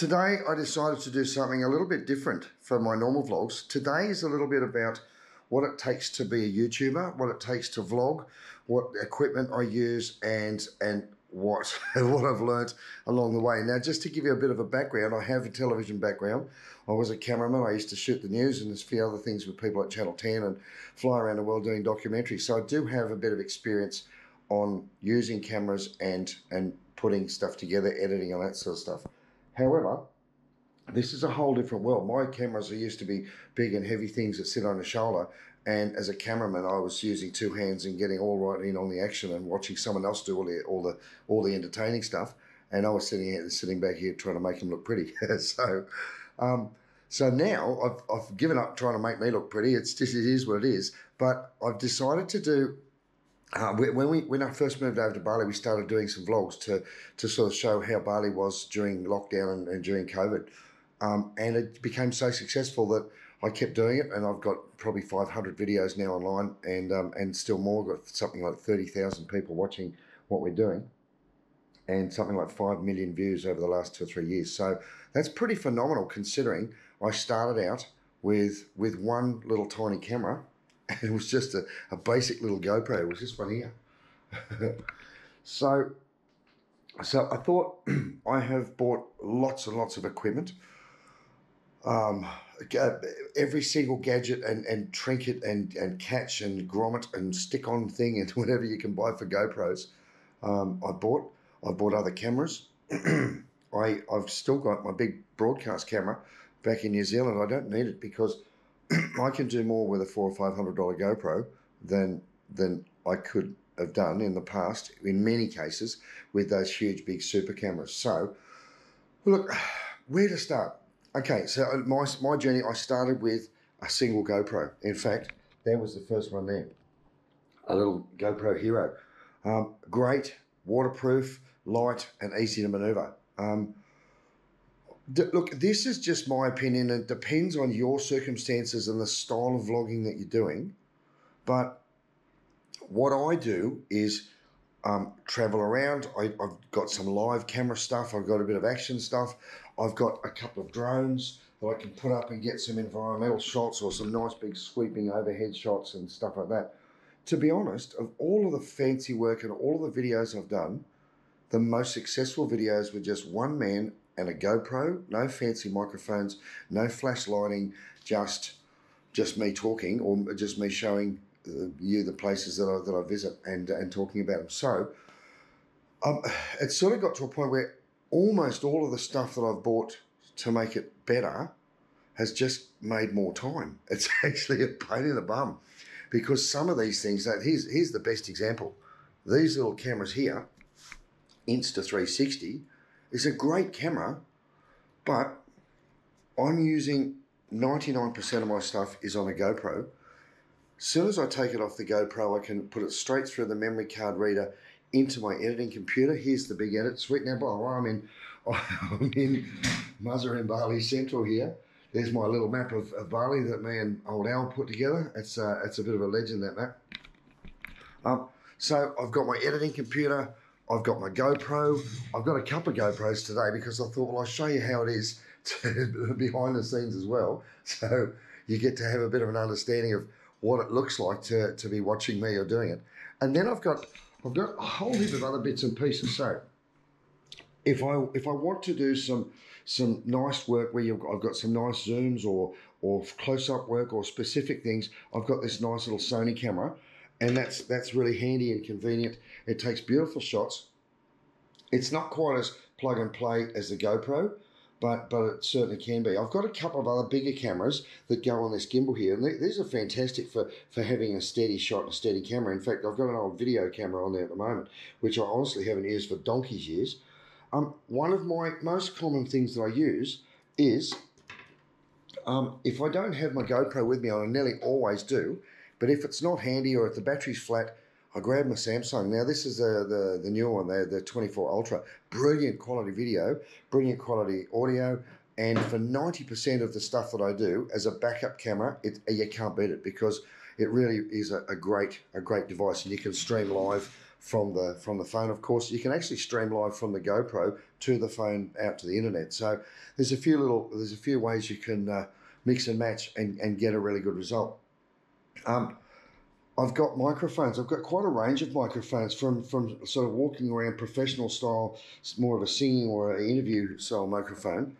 Today I decided to do something a little bit different from my normal vlogs. Today is a little bit about what it takes to be a YouTuber, what it takes to vlog, what equipment I use, and what I've learnt along the way. Now, just to give you a bit of a background, I have a television background. I was a cameraman. I used to shoot the news and there's a few other things with people at Channel 10 and fly around the world doing documentaries. So I do have a bit of experience on using cameras and putting stuff together, editing and that sort of stuff. However, this is a whole different world. My cameras used to be big and heavy things that sit on the shoulder, and as a cameraman, I was using two hands and getting all right in on the action and watching someone else do all the entertaining stuff, and I was sitting back here trying to make them look pretty. So now I've given up trying to make me look pretty. It is what it is. But I've decided to do. When I first moved over to Bali, we started doing some vlogs to sort of show how Bali was during lockdown and during COVID. And it became so successful that I kept doing it, and I've got probably 500 videos now online, and still more. I've got something like 30,000 people watching what we're doing, and something like 5 million views over the last 2 or 3 years. So that's pretty phenomenal considering I started out with one little tiny camera. It was just a basic little GoPro. It was this one here. So I thought I have bought lots and lots of equipment. Every single gadget and trinket and catch and grommet and stick-on thing and whatever you can buy for GoPros, I bought other cameras. I've still got my big broadcast camera back in New Zealand. I don't need it because I can do more with a $400 or $500 GoPro than I could have done in the past, in many cases, with those huge, big super cameras. So, look, where to start? Okay, so my journey, I started with a single GoPro. In fact, that was the first one there, a little GoPro Hero. Great, waterproof, light, and easy to maneuver. Look, this is just my opinion. It depends on your circumstances and the style of vlogging that you're doing. But what I do is travel around. I've got some live camera stuff. I've got a bit of action stuff. I've got a couple of drones that I can put up and get some environmental shots or some nice big sweeping overhead shots and stuff like that. To be honest, of all of the fancy work and all of the videos I've done, the most successful videos were just one man and a GoPro, no fancy microphones, no flash lighting, just me talking or just me showing you the places that I visit and talking about them. So it sort of got to a point where almost all of the stuff that I've bought to make it better has just made more time. It's actually a pain in the bum because some of these things, here's the best example. These little cameras here, Insta360, is a great camera, but I'm using 99% of my stuff is on a GoPro. As soon as I take it off the GoPro, I can put it straight through the memory card reader into my editing computer. Here's the big edit suite. Now, I'm in Muzza in Bali Central here. There's my little map of Bali that me and old Al put together. It's a bit of a legend, that map. So I've got my editing computer. I've got my GoPro. I've got a couple of GoPros today because I thought, well, I'll show you how it is behind the scenes as well. So you get to have a bit of an understanding of what it looks like to be watching me or doing it. And then I've got a whole heap of other bits and pieces. So if I want to do some nice work where I've got some nice zooms or close-up work or specific things, I've got this nice little Sony camera. And that's really handy and convenient. It takes beautiful shots. It's not quite as plug and play as the GoPro, but it certainly can be. I've got a couple of other bigger cameras that go on this gimbal here, and these are fantastic for having a steady shot and a steady camera. In fact, I've got an old video camera on there at the moment, which I honestly haven't used for donkey's years. One of my most common things that I use is, if I don't have my GoPro with me, I nearly always do, but if it's not handy or if the battery's flat, I grab my Samsung. Now, this is the newer one, the 24 Ultra. Brilliant quality video, brilliant quality audio, and for 90% of the stuff that I do as a backup camera, you can't beat it because it really is a great device, and you can stream live from the phone. Of course, you can actually stream live from the GoPro to the phone out to the internet. So there's a few ways you can mix and match and get a really good result. I've got microphones. I've got quite a range of microphones from sort of walking around professional style, more of a singing or an interview style microphone,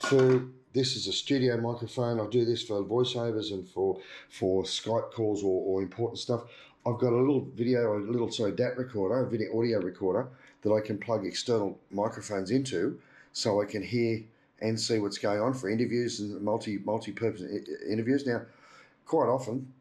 to this is a studio microphone. I do this for voiceovers and for Skype calls or important stuff. I've got a little DAT recorder, a video audio recorder that I can plug external microphones into, so I can hear and see what's going on for interviews and multi-purpose interviews. Now, quite often,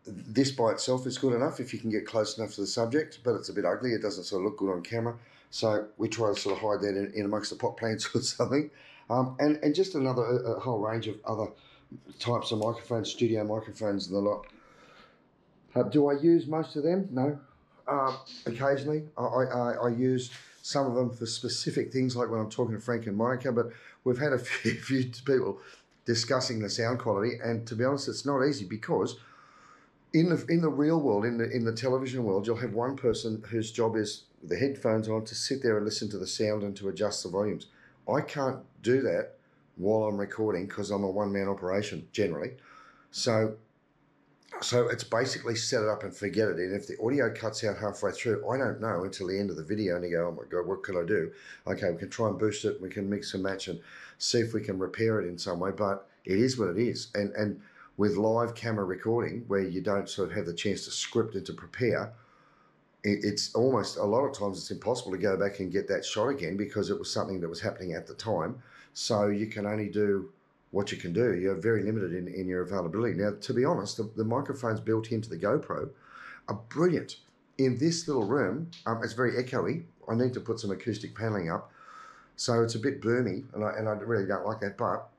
this by itself is good enough if you can get close enough to the subject, but it's a bit ugly. It doesn't sort of look good on camera. So we try to sort of hide that in amongst the pot plants or something. And just a whole range of other types of microphones, studio microphones and the lot. Do I use most of them? No. Occasionally. I use some of them for specific things, like when I'm talking to Frank and Monica, but we've had a few people discussing the sound quality, and to be honest, it's not easy, because in the real world, in the television world, you'll have one person whose job is, with the headphones on, to sit there and listen to the sound and to adjust the volumes. I can't do that while I'm recording, because I'm a one-man operation generally. So it's basically set it up and forget it. And if the audio cuts out halfway through, I don't know until the end of the video, and you go, oh my God, what could I do? Okay, we can try and boost it, we can mix and match and see if we can repair it in some way, but it is what it is. And with live camera recording, where you don't sort of have the chance to script and to prepare, it's almost, a lot of times it's impossible to go back and get that shot again, because it was something that was happening at the time. So you can only do what you can do. You're very limited in your availability. Now, to be honest, the microphones built into the GoPro are brilliant. In this little room, it's very echoey. I need to put some acoustic paneling up, so it's a bit boomy, and I really don't like that, but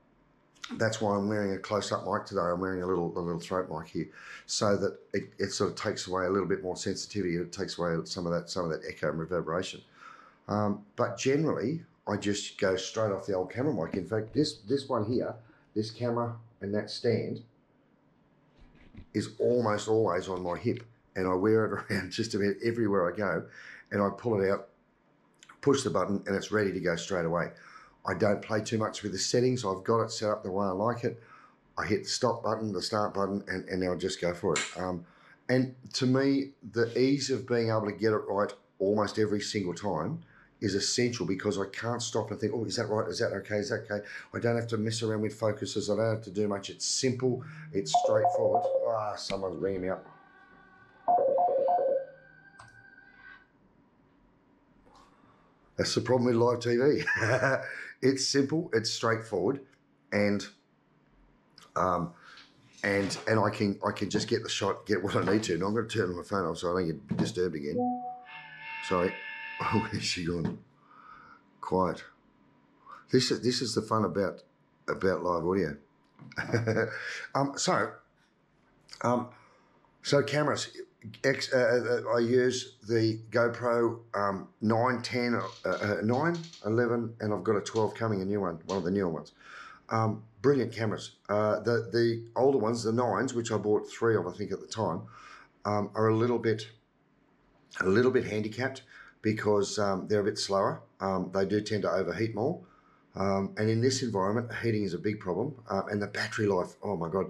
that's why I'm wearing a close-up mic today. I'm wearing a little throat mic here, so that it sort of takes away a little bit more sensitivity. It takes away some of that echo and reverberation. But generally, I just go straight off the old camera mic. In fact, this one here, this camera and that stand, is almost always on my hip, and I wear it around just about everywhere I go, and I pull it out, push the button, and it's ready to go straight away. I don't play too much with the settings. I've got it set up the way I like it. I hit the stop button, the start button, and I'll just go for it. And to me, the ease of being able to get it right almost every single time is essential, because I can't stop and think, oh, is that right? Is that okay? Is that okay? I don't have to mess around with focuses. I don't have to do much. It's simple. It's straightforward. Ah, someone's ringing me up. That's the problem with live TV. It's simple, it's straightforward, and I can just get the shot, get what I need to. Now I'm going to turn my phone off so I don't get disturbed again. Sorry. Oh, where's she gone? Quiet. This is the fun about live audio. So cameras. I use the GoPro 9, 10, 9, 11, and I've got a 12 coming, a new one of the newer ones. Brilliant cameras. The older ones, the 9s, which I bought 3 of, I think, at the time, are a little bit handicapped, because they're a bit slower. They do tend to overheat more. And in this environment, heating is a big problem. And the battery life, oh my God.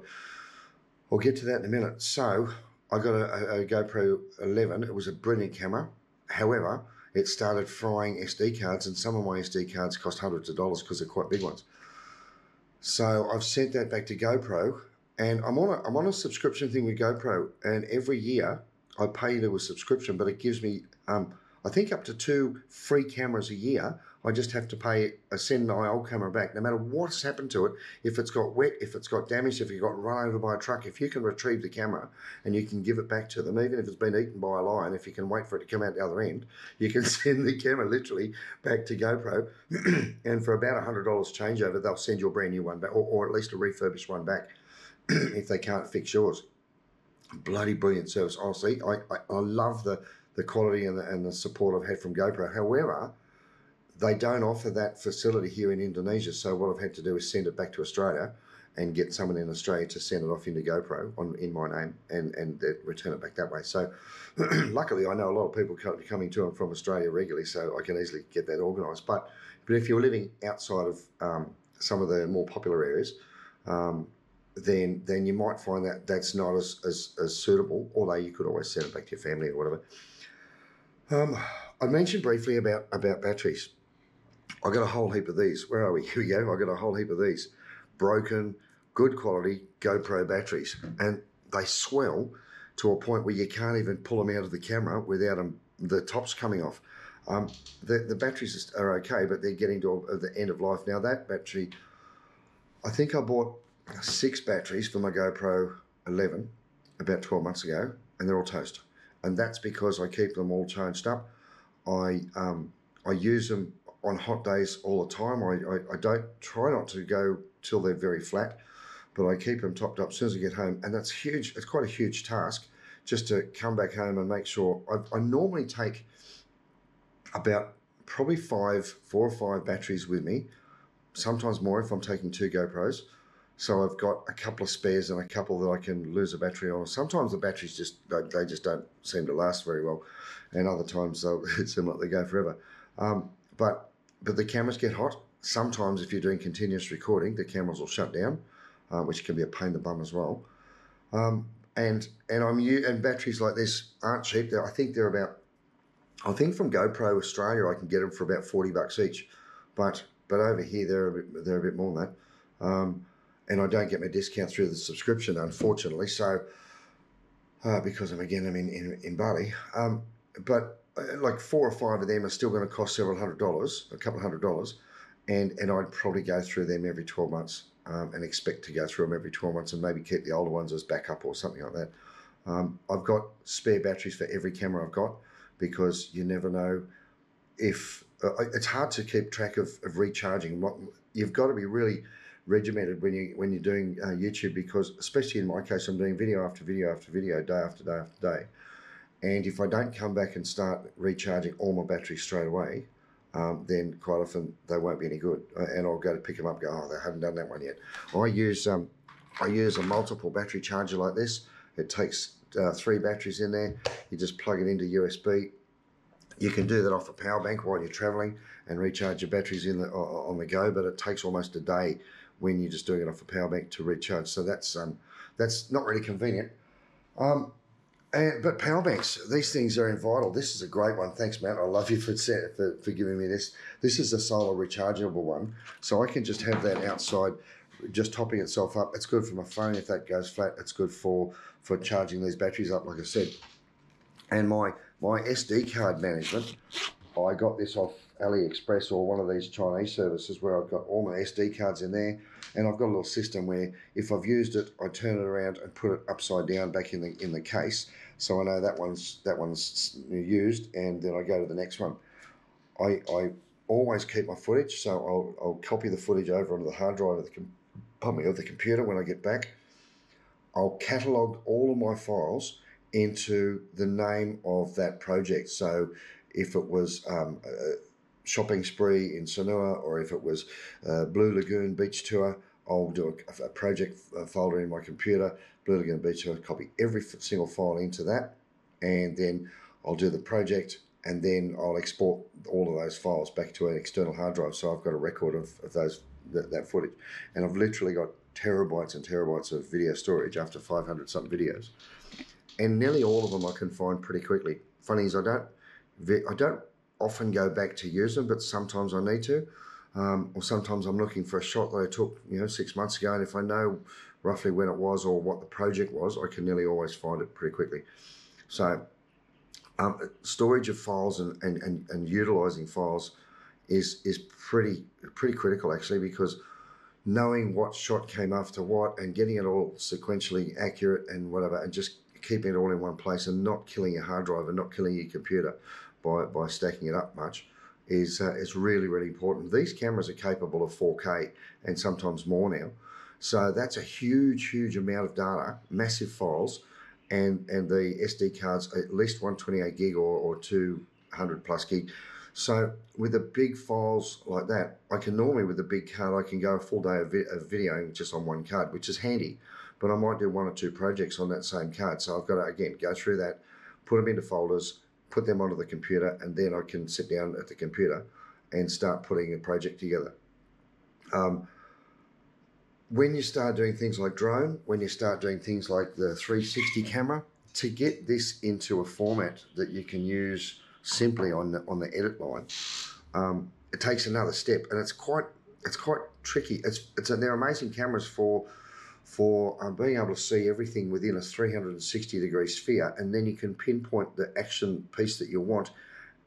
I'll get to that in a minute. So I got a GoPro 11. It was a brilliant camera. However, it started frying SD cards, and some of my SD cards cost hundreds of dollars because they're quite big ones. So I've sent that back to GoPro, and I'm on a subscription thing with GoPro, and every year I pay into a subscription, but it gives me I think up to 2 free cameras a year. I just have to send my old camera back, no matter what's happened to it. If it's got wet, if it's got damaged, if it got run over by a truck, if you can retrieve the camera and you can give it back to them, even if it's been eaten by a lion, if you can wait for it to come out the other end, you can send the camera literally back to GoPro, and for about $100 changeover, they'll send you a brand new one back, or at least a refurbished one back if they can't fix yours. Bloody brilliant service, honestly. I love the quality and the support I've had from GoPro. However, they don't offer that facility here in Indonesia, so what I've had to do is send it back to Australia and get someone in Australia to send it off into GoPro in my name and return it back that way. So luckily, I know a lot of people coming to and from Australia regularly, so I can easily get that organised. But if you're living outside of some of the more popular areas, then you might find that that's not as suitable, although you could always send it back to your family or whatever. I mentioned briefly about batteries. I got a whole heap of these. Where are we? Here we go. I got a whole heap of these broken, good quality GoPro batteries, and they swell to a point where you can't even pull them out of the camera without the tops coming off. The batteries are okay, but they're getting to the end of life. Now that battery, I think I bought 6 batteries for my GoPro 11 about 12 months ago, and they're all toast. And that's because I keep them all charged up. I use them on hot days all the time. I don't try not to go till they're very flat, but I keep them topped up as soon as I get home, and that's huge. It's quite a huge task just to come back home and make sure. I normally take about probably 4 or 5 batteries with me, sometimes more if I'm taking 2 GoPros. So I've got a couple of spares and a couple that I can lose a battery on. Sometimes the batteries just don't seem to last very well, and other times it seems like they go forever. But the cameras get hot. Sometimes if you're doing continuous recording, the cameras will shut down, which can be a pain in the bum as well. And batteries like this aren't cheap. I think from GoPro Australia I can get them for about $40 each, but over here they're a bit more than that. And I don't get my discount through the subscription, unfortunately. So because I'm in Bali, but like 4 or 5 of them are still going to cost several $100s, a couple of $100s, and I'd probably go through them every 12 months and expect to go through them every 12 months and maybe keep the older ones as backup or something like that. I've got spare batteries for every camera I've got, because you never know if it's hard to keep track of recharging. You've got to be really regimented when you're doing YouTube, because especially in my case, I'm doing video after video after video, day after day after day. And if I don't come back and start recharging all my batteries straight away, then quite often they won't be any good. And I'll go to pick them up and go, oh, they haven't done that one yet. I use a multiple battery charger like this. It takes 3 batteries in there. You just plug it into USB. You can do that off a power bank while you're traveling and recharge your batteries on the go, but it takes almost a day when you're just doing it off a power bank to recharge. So that's not really convenient. But power banks, these things are vital. This is a great one. Thanks, Matt. I love you for giving me this. This is a solar rechargeable one, so I can just have that outside, just topping itself up. It's good for my phone if that goes flat. It's good for charging these batteries up, like I said. And my SD card management, I got this off AliExpress or one of these Chinese services where I've got all my SD cards in there, and I've got a little system where if I've used it, I turn it around and put it upside down back in the case, so I know that one's used, and then I go to the next one. I always keep my footage, so I'll copy the footage over onto the hard drive of the computer when I get back. I'll catalogue all of my files into the name of that project. So if it was a shopping spree in Sanua, or if it was Blue Lagoon beach tour, I'll do a project folder in my computer, Blue Lagoon beach tour, copy every single file into that, and then I'll do the project, and then I'll export all of those files back to an external hard drive. So I've got a record of that footage, and I've literally got terabytes and terabytes of video storage after 500 something videos, and nearly all of them I can find pretty quickly. Funny is I don't often go back to use them, but sometimes I need to, or sometimes I'm looking for a shot that I took 6 months ago, and if I know roughly when it was or what the project was, I can nearly always find it pretty quickly. So storage of files and utilizing files is pretty critical, actually, because knowing what shot came after what and getting it all sequentially accurate and whatever, and just keeping it all in one place and not killing your hard drive and not killing your computer by stacking it up much is really, really important. These cameras are capable of 4K and sometimes more now, so that's a huge amount of data, massive files, and the SD cards, at least 128 gig or 200 plus gig. So with the big files like that, I can normally, with a big card, I can go a full day of videoing just on one card, which is handy. But I might do 1 or 2 projects on that same card. So I've got to, again, go through that, put them into folders, put them onto the computer, and then I can sit down at the computer and start putting a project together. When you start doing things like drone, when you start doing things like the 360 camera, to get this into a format that you can use simply on the edit line, it takes another step, and it's quite tricky. They're amazing cameras for being able to see everything within a 360-degree sphere, and then you can pinpoint the action piece that you want,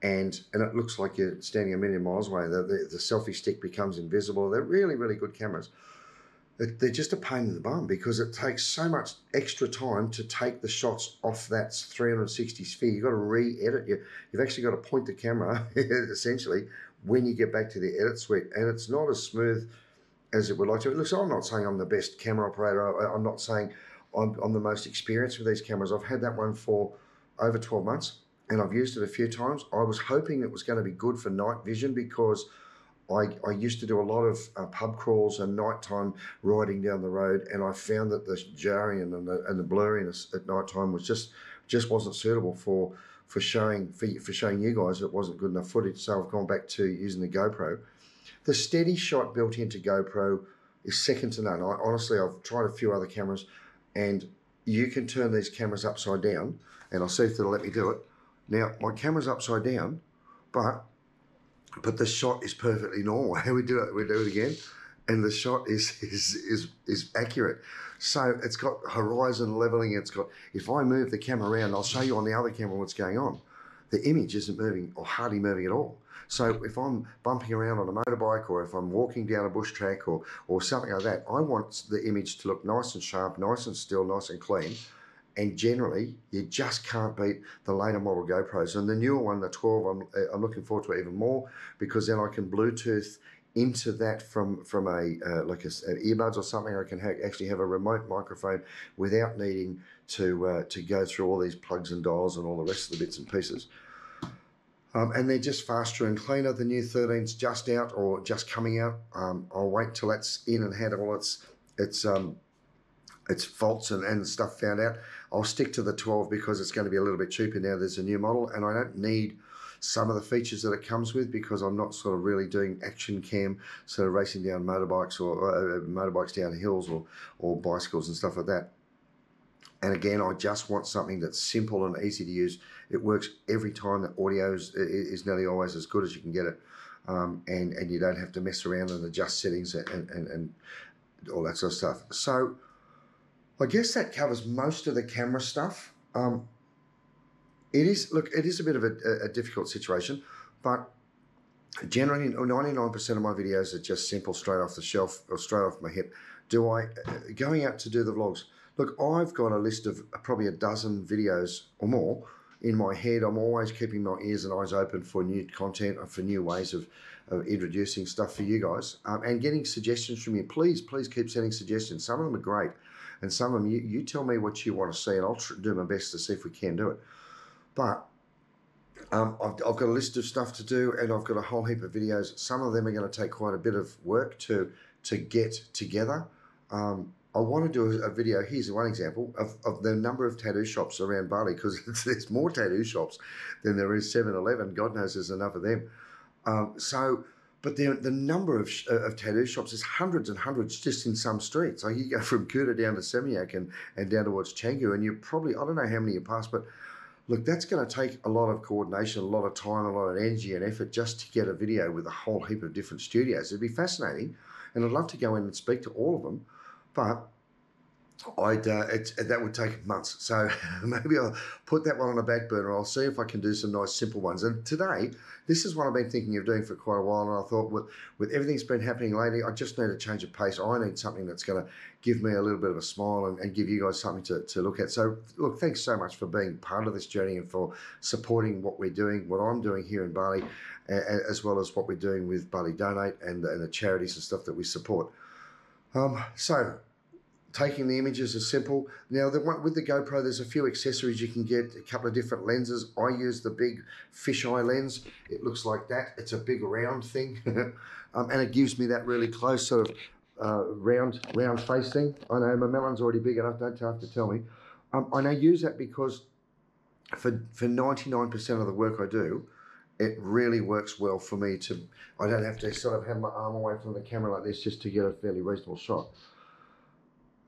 and it looks like you're standing a million miles away. The selfie stick becomes invisible. They're really, really good cameras. They're just a pain in the bum because it takes so much extra time to take the shots off that 360 sphere. You've got to re-edit. You've actually got to point the camera, essentially, when you get back to the edit suite. And it's not as smooth as it would like to. Look, so I'm not saying I'm the best camera operator. I'm not saying I'm the most experienced with these cameras. I've had that one for over 12 months, and I've used it a few times. I was hoping it was going to be good for night vision because I used to do a lot of pub crawls and nighttime riding down the road, and I found that the jarring and the blurriness at nighttime was just wasn't suitable for showing you guys. It wasn't good enough footage, so I've gone back to using the GoPro. The steady shot built into GoPro is second to none. Honestly, I've tried a few other cameras, and you can turn these cameras upside down, and I'll see if they'll let me do it. Now, my camera's upside down, but the shot is perfectly normal. We do it again, and the shot is accurate. So it's got horizon leveling. It's got, if I move the camera around, I'll show you on the other camera what's going on. The image isn't moving or hardly moving at all. So if I'm bumping around on a motorbike, or if I'm walking down a bush track or something like that, I want the image to look nice and sharp, nice and still, nice and clean. And generally, you just can't beat the later model GoPros. And the newer one, the 12, I'm looking forward to it even more, because then I can Bluetooth into that from like an earbuds or something. I can actually have a remote microphone without needing to go through all these plugs and dials and all the rest of the bits and pieces. And they're just faster and cleaner. The new 13's just out or just coming out. I'll wait till that's in and had all its faults and stuff found out. I'll stick to the 12 because it's going to be a little bit cheaper now. There's a new model, and I don't need some of the features that it comes with because I'm not sort of really doing action cam, sort of racing down motorbikes or motorbikes down hills or bicycles and stuff like that. And again, I just want something that's simple and easy to use. It works every time. The audio is nearly always as good as you can get it, and you don't have to mess around and adjust settings and all that sort of stuff. So I guess that covers most of the camera stuff. It is a bit of a difficult situation, but generally 99% of my videos are just simple, straight off the shelf or straight off my hip. Going out to do the vlogs? Look, I've got a list of probably a dozen videos or more in my head. I'm always keeping my ears and eyes open for new content and for new ways of introducing stuff for you guys, and getting suggestions from you. Please keep sending suggestions. Some of them are great, and some of them you tell me what you want to see, and I'll do my best to see if we can do it. But I've got a list of stuff to do, and I've got a whole heap of videos. Some of them are going to take quite a bit of work to get together. I want to do a video. Here's one example of the number of tattoo shops around Bali, because there's more tattoo shops than there is 7-Eleven. God knows there's enough of them. But the number of tattoo shops is hundreds and hundreds just in some streets. So you go from Kuta down to Seminyak and down towards Canggu, and you probably, I don't know how many you pass, but look, that's going to take a lot of coordination, a lot of time, a lot of energy and effort just to get a video with a whole heap of different studios. It'd be fascinating, and I'd love to go in and speak to all of them, but that would take months. So maybe I'll put that one on a back burner. I'll see if I can do some nice simple ones. And today, this is what I've been thinking of doing for quite a while, and I thought with everything that's been happening lately, I just need a change of pace. I need something that's going to give me a little bit of a smile and give you guys something to look at. So look, thanks so much for being part of this journey and for supporting what we're doing, what I'm doing here in Bali, as well as what we're doing with Bali Donate and the charities and stuff that we support. So taking the images is simple. Now, with the GoPro, there's a few accessories you can get, a couple of different lenses. I use the big fisheye lens. It looks like that. It's a big round thing, and it gives me that really close sort of round face thing. I know my melon's already big enough, don't have to tell me. I now use that because for 99% of the work I do, it really works well for me I don't have to sort of have my arm away from the camera like this just to get a fairly reasonable shot.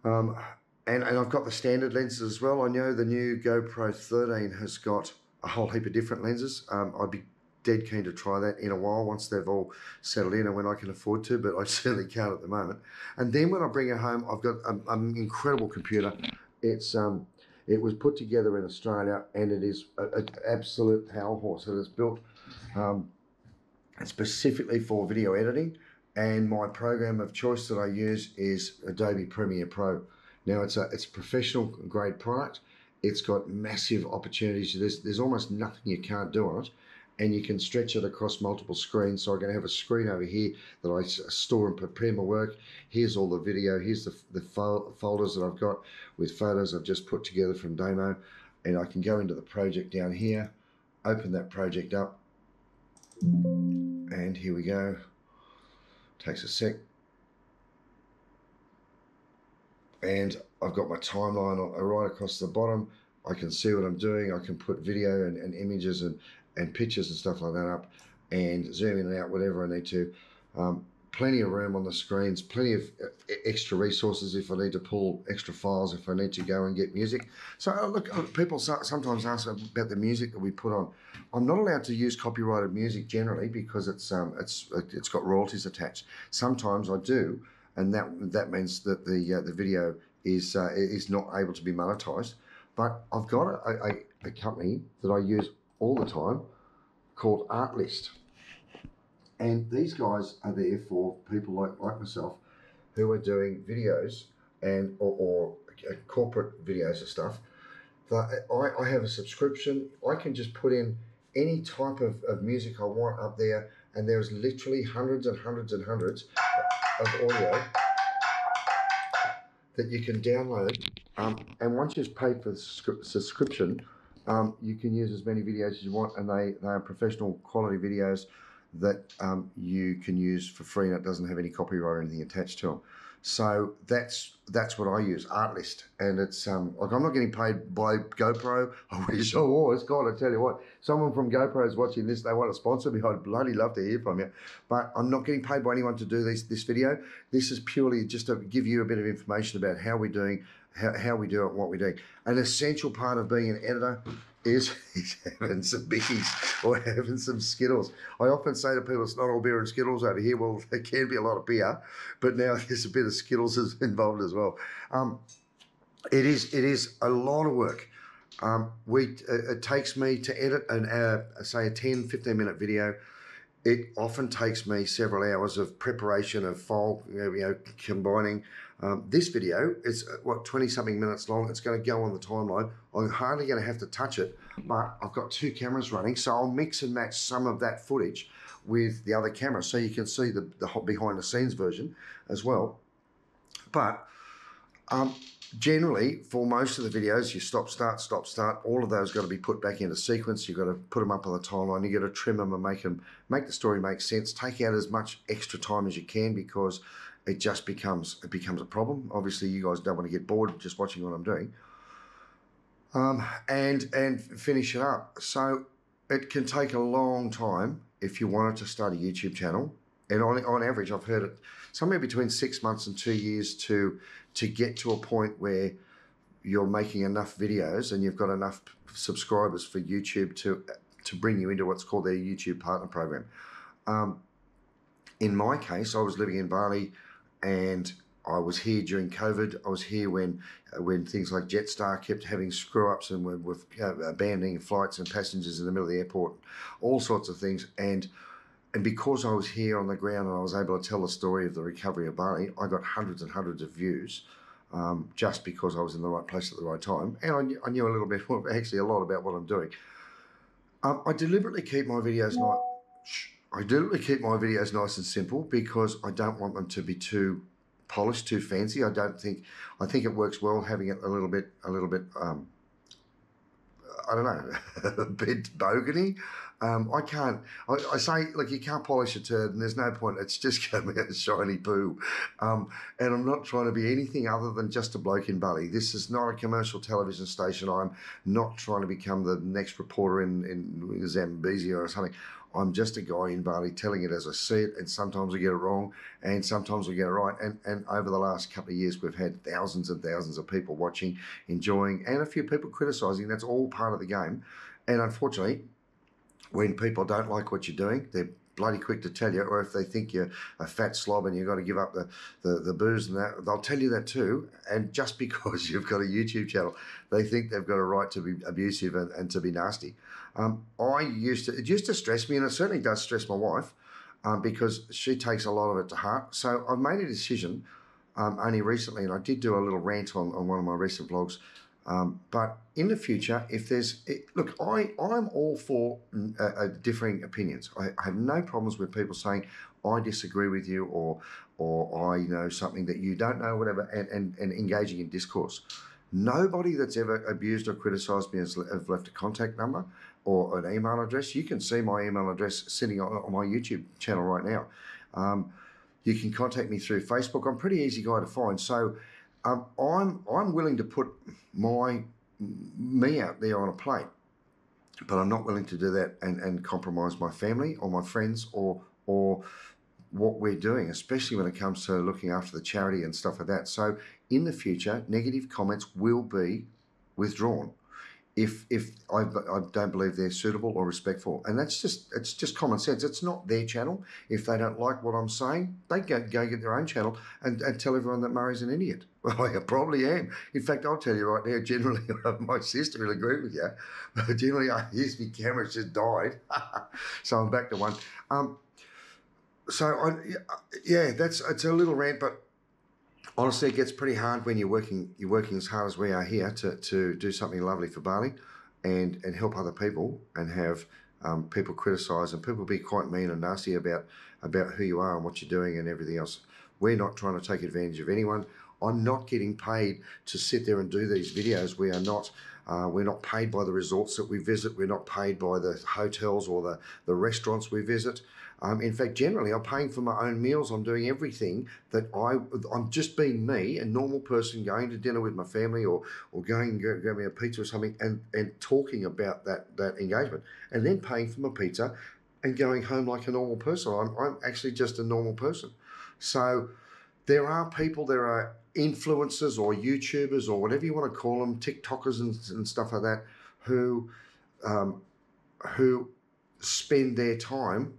And I've got the standard lenses as well. I know the new GoPro 13 has got a whole heap of different lenses. I'd be dead keen to try that in a while once they've all settled in and when I can afford to, but I certainly can't at the moment. And then when I bring it home, I've got an incredible computer. It was put together in Australia, and it is an absolute power horse. It is built specifically for video editing, and my program of choice that I use is Adobe Premiere Pro. Now, it's a professional grade product. It's got massive opportunities. There's almost nothing you can't do on it, and you can stretch it across multiple screens. So I'm going to have a screen over here that I store and prepare my work. Here's all the video. Here's the folders that I've got with photos I've just put together from demo, and I can go into the project down here, open that project up, and here we go. Takes a sec. And I've got my timeline right across the bottom. I can see what I'm doing. I can put video and images and pictures and stuff like that up and zoom in and out, whatever I need to. Plenty of room on the screens, plenty of extra resources if I need to pull extra files, if I need to go and get music. So look, people sometimes ask about the music that we put on. I'm not allowed to use copyrighted music generally because it's got royalties attached. Sometimes I do, and that means that the video is not able to be monetized. But I've got a company that I use all the time called Artlist. And these guys are there for people like myself who are doing videos or corporate videos and stuff. I have a subscription. I can just put in any type of music I want up there, and there's literally hundreds and hundreds and hundreds of audio that you can download. And once you've paid for the subscription, you can use as many videos as you want, and they are professional quality videos that you can use for free, and it doesn't have any copyright or anything attached to them. So that's what I use, Artlist, and it's like I'm not getting paid by GoPro. I wish I was. God, I tell you what, someone from GoPro is watching this. They want to sponsor me. I'd bloody love to hear from you, but I'm not getting paid by anyone to do this video. This is purely just to give you a bit of information about how we're doing, how we do it, and what we're doing. An essential part of being an editor is having some bickies or having some Skittles. I often say to people, it's not all beer and Skittles over here. Well, there can be a lot of beer, but now there's a bit of Skittles involved as well. It is a lot of work. It takes me to edit say a 10, 15-minute video. It often takes me several hours of preparation of file, combining. This video is 20-something minutes long. It's going to go on the timeline. I'm hardly going to have to touch it, but I've got two cameras running, so I'll mix and match some of that footage with the other camera, so you can see the behind-the-scenes version as well. But generally, for most of the videos, you stop, start. All of those got to be put back into sequence. You've got to put them up on the timeline. You've got to trim them and make the story make sense. Take out as much extra time as you can, because it just becomes a problem. Obviously, you guys don't want to get bored just watching what I'm doing. And finish it up. So it can take a long time if you wanted to start a YouTube channel. And on average, I've heard it somewhere between 6 months and 2 years to get to a point where you're making enough videos and you've got enough subscribers for YouTube to bring you into what's called their YouTube Partner Program. In my case, I was living in Bali, and I was here during COVID. I was here when things like Jetstar kept having screw-ups and were abandoning flights and passengers in the middle of the airport, all sorts of things. And because I was here on the ground and I was able to tell the story of the recovery of Bali, I got hundreds and hundreds of views just because I was in the right place at the right time. And I knew a little bit, well, actually a lot about what I'm doing. I deliberately keep my videos nice and simple because I don't want them to be too polished, too fancy. I think it works well having it a little bit I don't know, a bit bogany. I say, look, you can't polish a turd and there's no point. It's just going to be a shiny poo. And I'm not trying to be anything other than just a bloke in Bali. This is not a commercial television station. I'm not trying to become the next reporter in Zambezi or something. I'm just a guy in Bali telling it as I see it, and sometimes I get it wrong, and sometimes I get it right. And over the last couple of years, we've had thousands and thousands of people watching, enjoying, and a few people criticising. That's all part of the game. And unfortunately, when people don't like what you're doing, they're bloody quick to tell you, or if they think you're a fat slob and you've got to give up the booze and that, they'll tell you that too. And just because you've got a YouTube channel, they think they've got a right to be abusive and to be nasty. It used to stress me, and it certainly does stress my wife, because she takes a lot of it to heart. So I've made a decision only recently, and I did do a little rant on one of my recent vlogs. But in the future, if there's... Look, I'm all for differing opinions. I have no problems with people saying, I disagree with you, or I know something that you don't know, whatever, and engaging in discourse. Nobody that's ever abused or criticised me has left a contact number or an email address. You can see my email address sitting on my YouTube channel right now. You can contact me through Facebook. I'm a pretty easy guy to find. So I'm willing to put me out there on a plate, but I'm not willing to do that and compromise my family or my friends or what we're doing, especially when it comes to looking after the charity and stuff like that. So in the future, negative comments will be withdrawn if I don't believe they're suitable or respectful. And it's just common sense. It's not their channel. If they don't like what I'm saying, they go get their own channel and tell everyone that Murray's an idiot. Well, I probably am. In fact, I'll tell you right now, generally, my sister will agree with you. But generally, here's my camera, it's just died. So I'm back to one. It's a little rant, but honestly, it gets pretty hard when you're working as hard as we are here to do something lovely for Bali and help other people and have people criticise and people be quite mean and nasty about who you are and what you're doing and everything else. We're not trying to take advantage of anyone. I'm not getting paid to sit there and do these videos. We are not. We're not paid by the resorts that we visit. We're not paid by the hotels or the restaurants we visit. In fact, generally, I'm paying for my own meals. I'm doing everything that I'm just being me, a normal person going to dinner with my family or going and grab me a pizza or something and talking about that engagement and then paying for my pizza and going home like a normal person. I'm actually just a normal person. So there are people, there are influencers or YouTubers or whatever you want to call them, TikTokers and stuff like that, who spend their time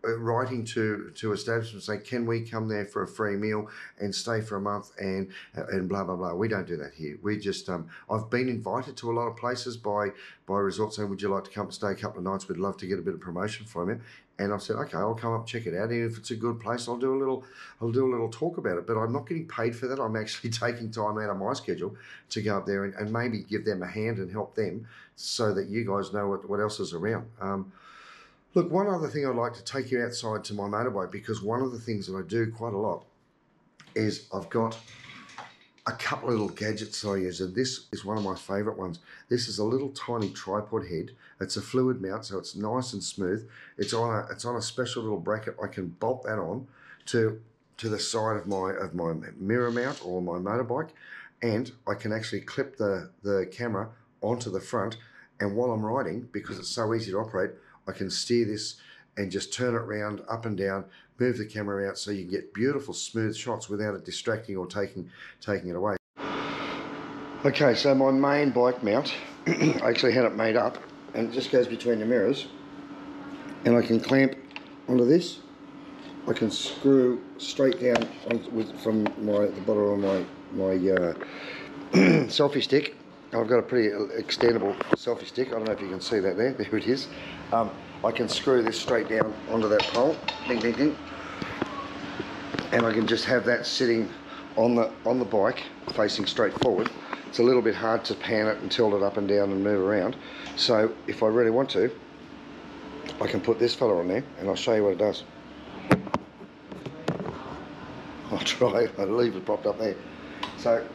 writing to establishments saying, can we come there for a free meal and stay for a month and blah, blah, blah. We don't do that here. We just, I've been invited to a lot of places by resorts saying, would you like to come and stay a couple of nights? We'd love to get a bit of promotion from you. And I've said, okay, I'll come up, check it out. And if it's a good place, I'll do a little talk about it. But I'm not getting paid for that. I'm actually taking time out of my schedule to go up there and maybe give them a hand and help them so that you guys know what else is around. Look, one other thing I'd like to take you outside to my motorbike, because one of the things that I do quite a lot is I've got a couple of little gadgets that I use, and this is one of my favourite ones. This is a little tiny tripod head. It's a fluid mount, so it's nice and smooth. It's on a special little bracket. I can bolt that on to the side of my mirror mount or my motorbike, and I can actually clip the camera onto the front. And while I'm riding, because it's so easy to operate, I can steer this and just turn it around, up and down, move the camera out so you can get beautiful smooth shots without it distracting or taking it away. Okay, so my main bike mount, I actually had it made up and it just goes between the mirrors, and I can clamp onto this. I can screw straight down from the bottom of my selfie stick. I've got a pretty extendable selfie stick. I don't know if you can see that there. There it is. I can screw this straight down onto that pole. Ding, ding, ding. And I can just have that sitting on the bike, facing straight forward. It's a little bit hard to pan it and tilt it up and down and move around. So if I really want to, I can put this fella on there, and I'll show you what it does. I'll try. I'll leave it propped up there. So,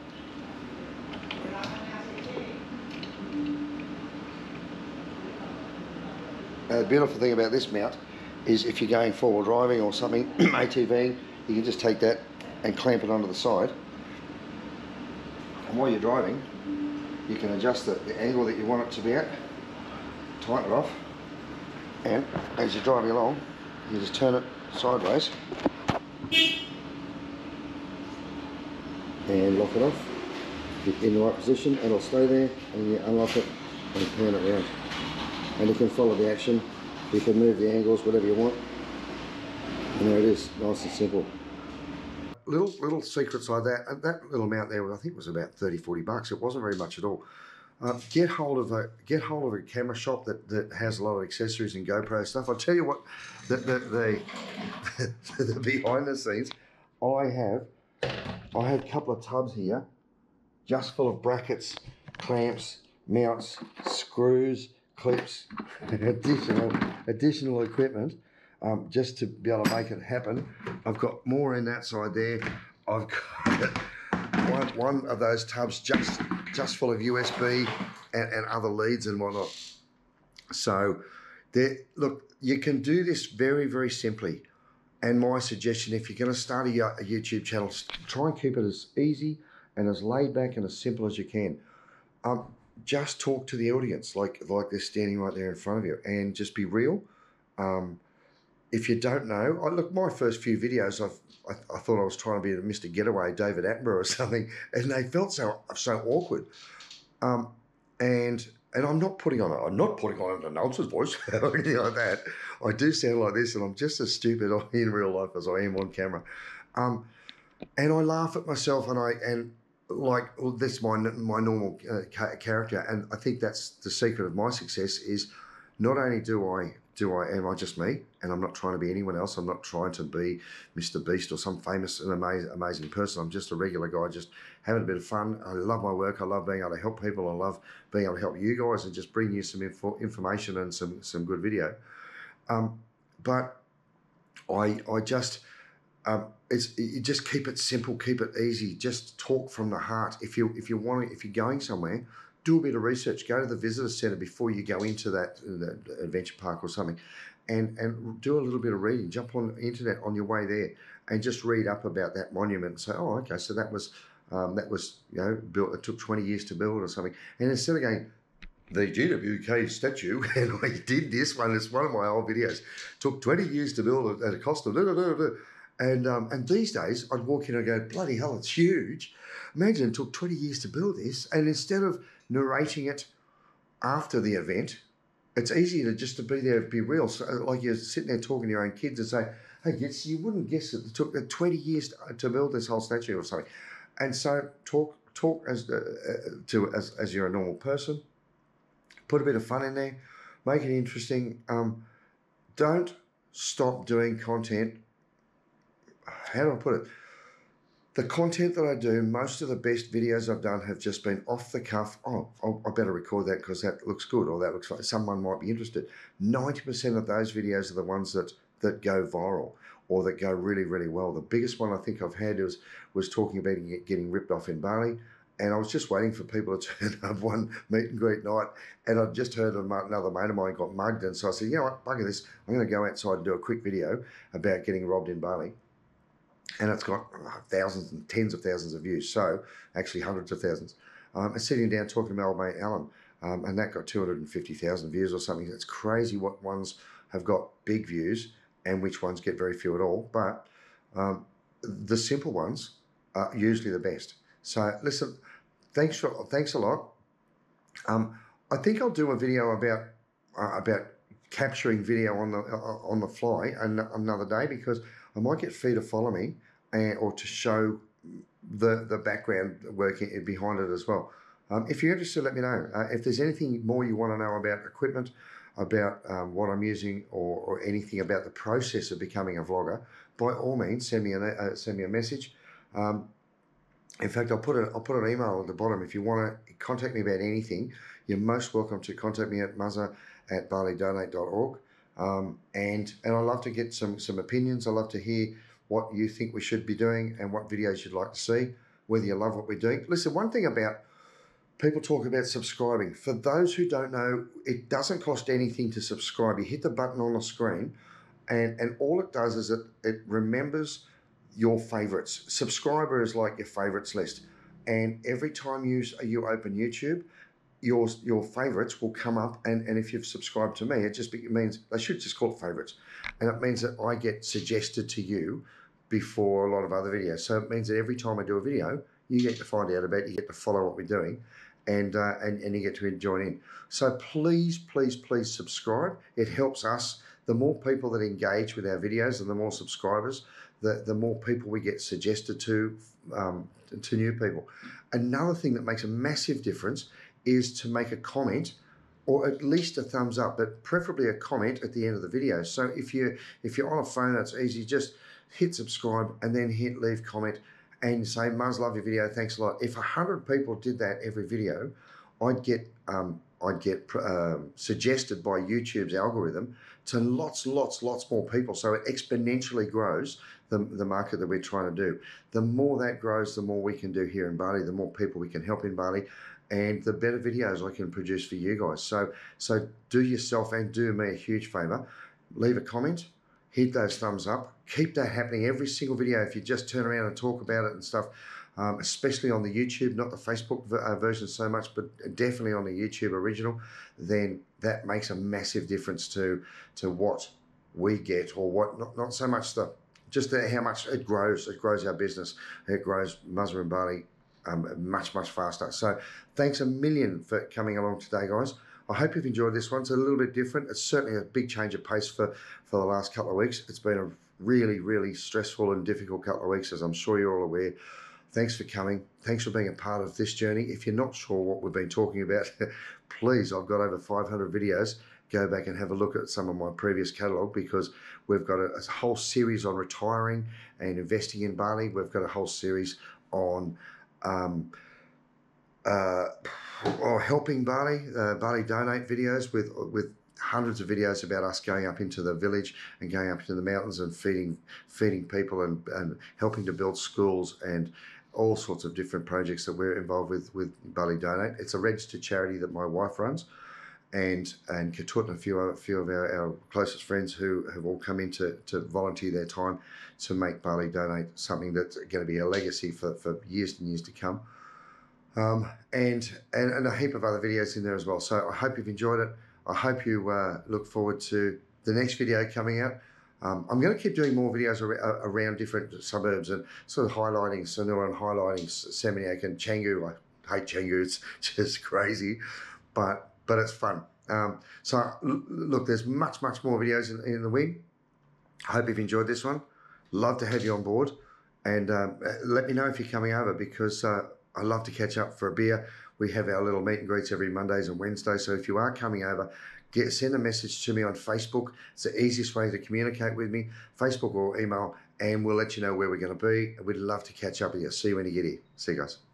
the beautiful thing about this mount is if you're going forward driving or something, ATVing, you can just take that and clamp it onto the side. And while you're driving, you can adjust the angle that you want it to be at, tighten it off, and as you're driving along, you just turn it sideways and lock it off. Get in the right position and it'll stay there, and you unlock it and pan it around. And you can follow the action, you can move the angles, whatever you want. And there it is, nice and simple. Little secrets like that. That little mount there, I think, was about 30-40 bucks. It wasn't very much at all. Get hold of a camera shop that has a lot of accessories and GoPro stuff. I'll tell you what, the behind the scenes, I have a couple of tubs here, just full of brackets, clamps, mounts, screws, clips, additional equipment. Just to be able to make it happen. I've got more in that side there. I've got one of those tubs just full of USB and other leads and whatnot. So, look, you can do this very, very simply. And my suggestion, if you're going to start a YouTube channel, try and keep it as easy and as laid back and as simple as you can. Just talk to the audience like they're standing right there in front of you, and just be real. If you don't know, look, my first few videos, I thought I was trying to be Mr. Getaway, David Attenborough or something, and they felt so awkward. And I'm not putting on an announcer's voice or anything like that. I do sound like this, and I'm just as stupid in real life as I am on camera. And I laugh at myself, and that's my normal character, and I think that's the secret of my success. Is not only am I just me, and I'm not trying to be anyone else. I'm not trying to be Mr. Beast or some famous and amazing person. I'm just a regular guy, just having a bit of fun. I love my work. I love being able to help people. I love being able to help you guys and just bring you some information and some good video. But I just you just keep it simple, keep it easy. Just talk from the heart. If you're going somewhere, do a bit of research. Go to the visitor centre before you go into that adventure park or something, and do a little bit of reading. Jump on the internet on your way there and just read up about that monument and say, oh, okay, so that was built. It took 20 years to build or something. And instead of going, the GWK statue, and I did this one. It's one of my old videos. Took 20 years to build at a cost of and these days I'd walk in and go, bloody hell, it's huge. Imagine it took 20 years to build this, and instead of narrating it after the event, it's easy to be there, be real. So, like you're sitting there talking to your own kids and say, hey, you wouldn't guess it took 20 years to build this whole statue or something. And so talk as you're a normal person. Put a bit of fun in there. Make it interesting. Don't stop doing content. How do I put it? The content that I do, most of the best videos I've done have just been off the cuff. Oh, I better record that because that looks good, or that looks like someone might be interested. 90% of those videos are the ones that go viral or that go really, really well. The biggest one I think I've had was talking about getting ripped off in Bali. And I was just waiting for people to turn up one meet and greet night, and I'd just heard another mate of mine got mugged, and so I said, you know what, bugger this, I'm going to go outside and do a quick video about getting robbed in Bali. And it's got thousands and tens of thousands of views, so actually hundreds of thousands. And sitting down talking to my old mate Alan, and that got 250,000 views or something. It's crazy what ones have got big views and which ones get very few at all. But the simple ones are usually the best. So listen, thanks a lot. I think I'll do a video about capturing video on the fly another day, because I might get Fee to follow me or to show the background work behind it as well. If you're interested, let me know. If there's anything more you want to know about equipment, about what I'm using, or anything about the process of becoming a vlogger, by all means, send me a message. In fact, I'll put an email at the bottom. If you want to contact me about anything, you're most welcome to contact me at Muzza@balidonate.org. And I love to get some opinions. I love to hear what you think we should be doing and what videos you'd like to see, whether you love what we're doing. Listen, one thing about people talk about subscribing. For those who don't know, it doesn't cost anything to subscribe. You hit the button on the screen, and all it does is it remembers your favorites. Subscriber is like your favorites list. And every time you open YouTube, your favorites will come up, and if you've subscribed to me, it means they should just call it favorites, and it means that I get suggested to you before a lot of other videos. So it means that every time I do a video, you get to find out about it, you get to follow what we're doing, and you get to join in. So please subscribe. It helps us. The more people that engage with our videos and the more subscribers, the more people we get suggested to new people. Another thing that makes a massive difference is to make a comment, or at least a thumbs up, but preferably a comment at the end of the video. So if you're on a phone, that's easy. Just hit subscribe and then hit leave comment and say, Muzz, love your video, thanks a lot. If 100 people did that every video, I'd get suggested by YouTube's algorithm to lots more people. So it exponentially grows the market that we're trying to do. The more that grows, the more we can do here in Bali, the more people we can help in Bali, and the better videos I can produce for you guys. So do yourself and do me a huge favor. Leave a comment, hit those thumbs up, keep that happening every single video. If you just turn around and talk about it and stuff, especially on the YouTube, not the Facebook version so much, but definitely on the YouTube original, then that makes a massive difference to what we get, or what, not so much how much it grows. It grows our business. It grows Muzza and Bali much faster. So thanks a million for coming along today, guys. I hope you've enjoyed this one. It's a little bit different. It's certainly a big change of pace for the last couple of weeks. It's been a really stressful and difficult couple of weeks, as I'm sure you're all aware. Thanks for coming. Thanks for being a part of this journey. If you're not sure what we've been talking about, please, I've got over 500 videos. Go back and have a look at some of my previous catalogue, because we've got a whole series on retiring and investing in Bali. We've got a whole series on helping Bali, Bali Donate videos with hundreds of videos about us going up into the village and going up into the mountains and feeding people and helping to build schools and all sorts of different projects that we're involved with Bali Donate. It's a registered charity that my wife runs, and Katut and a few of our closest friends who have all come in to volunteer their time to make Bali Donate something that's going to be a legacy for years and years to come. And a heap of other videos in there as well. So I hope you've enjoyed it. I hope you look forward to the next video coming out. I'm going to keep doing more videos around different suburbs and sort of highlighting Sanur and highlighting Seminyak and Canggu. I hate Canggu, it's just crazy, but it's fun. So look, there's much more videos in the wing. I hope you've enjoyed this one. Love to have you on board, and let me know if you're coming over, because I love to catch up for a beer. We have our little meet and greets every Mondays and Wednesdays. So if you are coming over, send a message to me on Facebook. It's the easiest way to communicate with me, Facebook or email, and we'll let you know where we're going to be. We'd love to catch up with you. See you when you get here. See you guys.